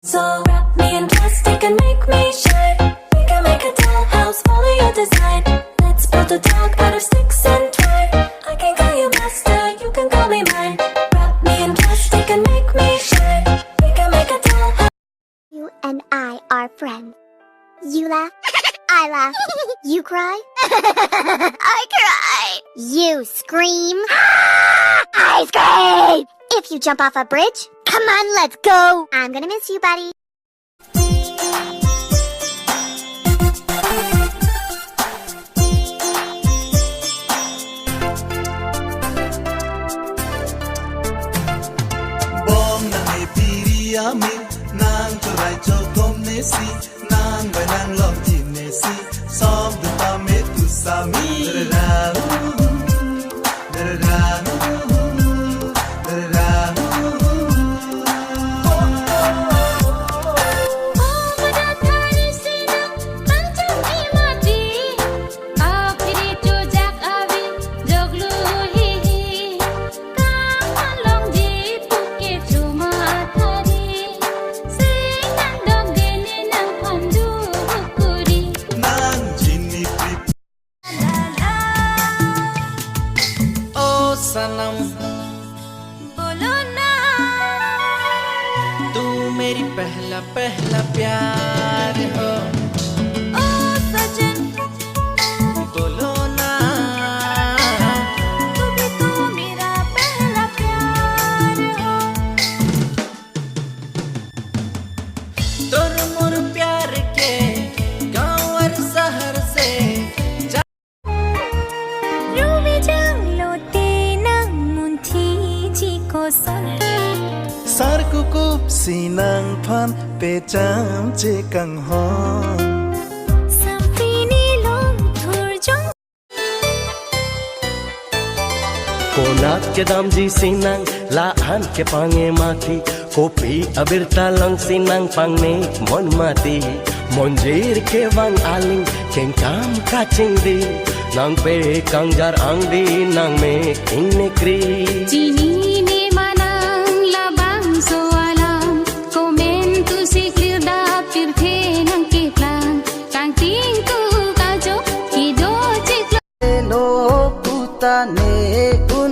So wrap me in plastic and make me shine. We can make a dollhouse, follow your design. Let's build a dog out of sticks and twine. I can call you master, you can call me mine. Wrap me in plastic and make me shine. We can make a dollhouse. You and I are friends. You laugh, I laugh. You cry, I cry. You scream, I scream. If you jump off a bridge, come on, let's go. I'm gonna miss you, buddy. Bom nang e piriami, nang turai chokom nesi, nang banang lom jinesi, som du pame tu sami. सनम बोलो ना तू मेरी पहला पहला प्यार हो ओ सजन बोलो ना तू भी तो मेरा पहला प्यार हो तोर मोर प्यार के गाँव और शहर से Sarkukup sinang pan pecham chekang hon. Sampini long thurjong. Konak ke damji sinang laan ke pange mati kopi abirta lang sinang pangne mon mati monjir ke wang aling kengkam kaching di nang pe kangjar angdi nang me inne kri Jini ne manang labang so alam komen tu si clear da fir the nang ke plan kang ting tu ka jo ki do chik lo puta ne un